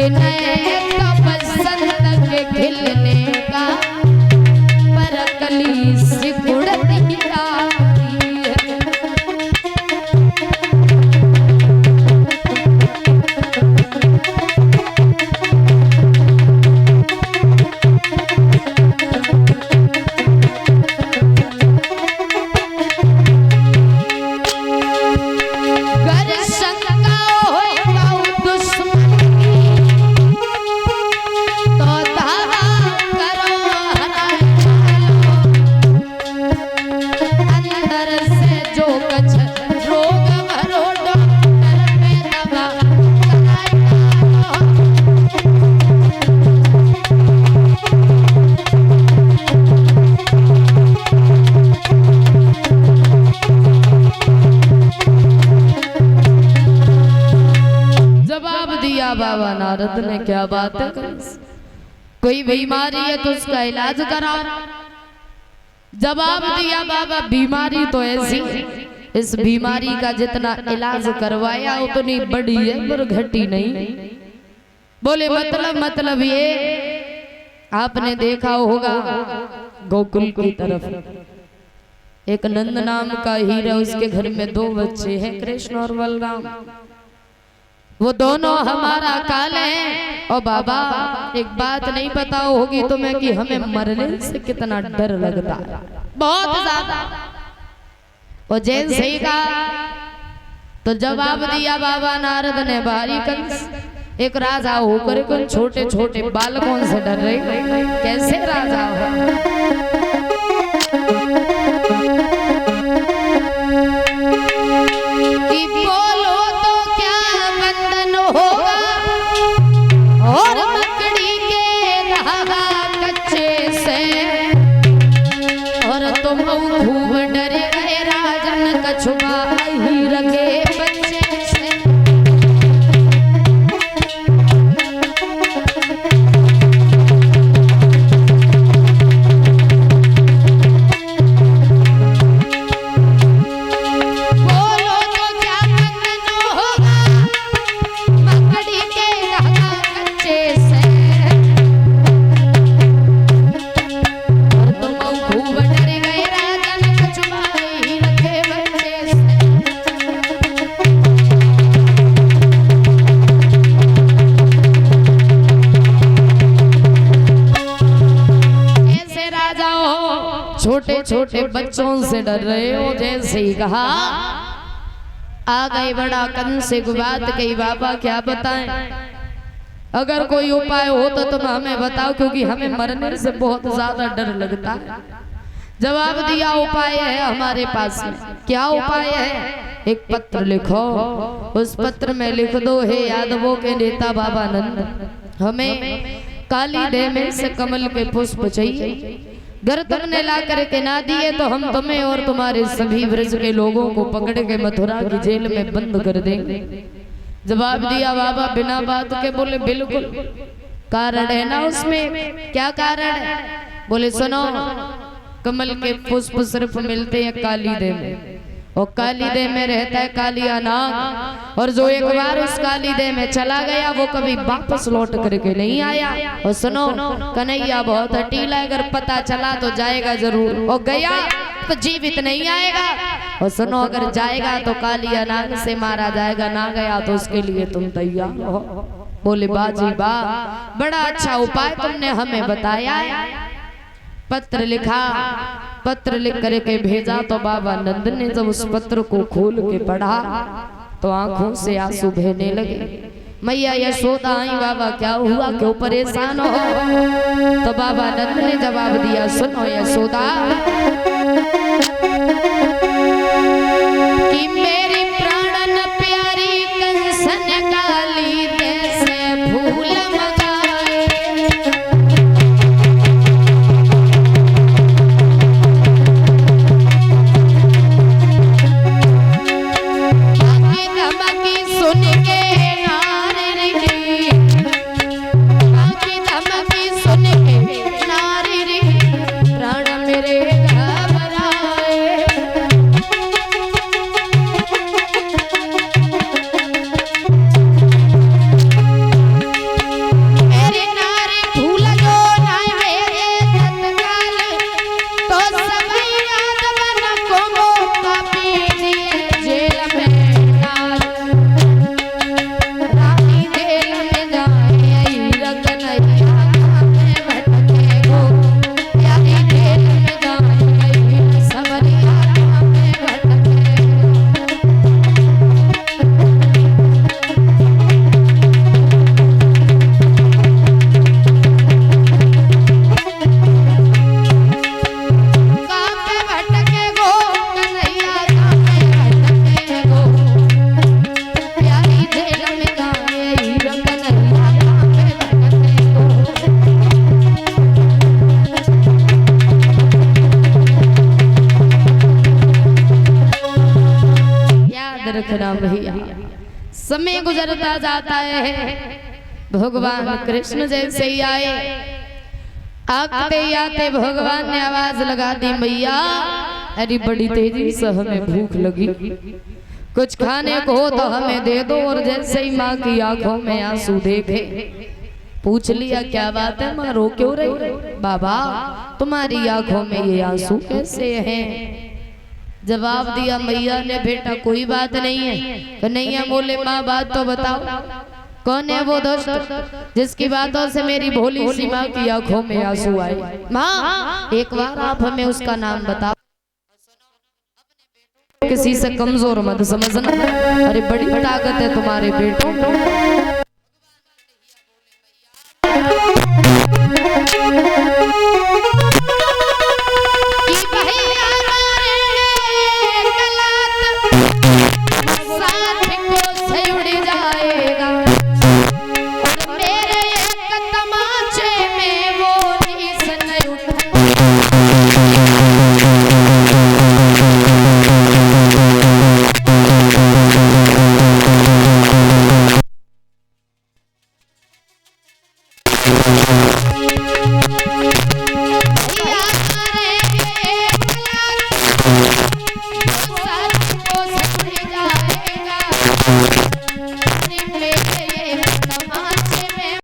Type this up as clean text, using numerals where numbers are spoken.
दिन कब बसंत के खिलने का पर कली सिकुड़ती आती है। बाबा नारद ने क्या बात है, कोई बीमारी है तो उसका इलाज करा। जवाब दिया बाबा बीमारी तो ऐसी, इस बीमारी का जितना इलाज करवाया उतनी बड़ी है पर घटी नहीं। बोले मतलब ये आपने देखा होगा गोकुल की तरफ एक नंद नाम का हीरा, उसके घर में 2 बच्चे हैं, कृष्ण और बलराम। वो दोनों हमारा काल हैं। और बाबा एक बात नहीं पता होगी तुम्हें कि हमें मरने से कितना डर लगता है, बहुत ज्यादा। और जैसे ही कहा तो जवाब दिया बाबा नारद ने भारी कंस, एक राजा होकर कौन छोटे छोटे बालकों से डर रहे, कैसे राजा हो। छोटे छोटे बच्चों से डर रहे हो। जैसे ही कहा आ गए बड़ा कंस से बात कही, बाबा क्या बताएं, अगर कोई उपाय हो तो तुम हमें बताओ, क्योंकि हमें मरने से बहुत ज्यादा डर लगता है। जवाब दिया उपाय है हमारे पास में। क्या उपाय है? एक पत्र लिखो, उस पत्र में लिख दो, हे यादवों के नेता बाबा नंद, हमें काली देह में से कमल के पुष्प चाहिए। अगर तुमने ला करके ना दिए तो हम तुम्हें और तुम्हारे सभी ब्रज के लोगों को पकड़ के मथुरा की जेल में बंद कर देंगे। जवाब दिया बाबा बिना बात के। बोले बिल्कुल, कारण है ना उसमें? क्या कारण है? बोले सुनो, कमल के पुष्प सिर्फ मिलते हैं काली देह में, और काली देह में रहता है कालिया नाग, और जो एक बार उस काली देह में चला गया वो कभी वापस लौट करके नहीं आया। और सुनो, कन्हैया बहुत हटीला, अगर पता चला तो जाएगा जरूर, और गया तो जीवित नहीं आएगा। और सुनो, अगर जाएगा तो कालिया नाग से मारा जाएगा, ना गया तो उसके लिए तुम तैयार हो। बोले बाजी बा, बड़ा अच्छा उपाय तुमने हमें बताया। पत्र लिखा, पत्र लिख करके भेजा। तो बाबा नंद ने जब उस पत्र को खोल के पढ़ा तो आंखों से आंसू बहने लगे। मैया यशोदा आई, बाबा क्या हुआ, क्यों परेशान हो? तो बाबा नंद ने जवाब दिया, सुनो यशोदा, कि मेरी प्राणन प्यारी कंसन काली देह से भूल समय गुजरता जाता है, भगवान कृष्ण जैसे ही आए। आते आते भगवान ने आवाज लगा दी, मैया अरे बड़ी तेजी से हमें भूख लगी, कुछ खाने को तो हमें दे दो। और जैसे ही माँ की आंखों में आंसू देखे, पूछ लिया क्या बात है माँ, रो क्यों रही? बाबा तुम्हारी आंखों में ये आंसू कैसे हैं? जवाब दिया मैया ने, बेटा कोई बात नहीं है। कन्हैया बोले माँ बात तो बताओ, कौन है वो दुष्ट जिसकी बातों से मेरी भोली सी माँ की आंखों में आंसू आए? माँ एक बार आप हमें उसका नाम बताओ। किसी से कमजोर मत समझना, अरे बड़ी ताकत है तुम्हारे बेटों में।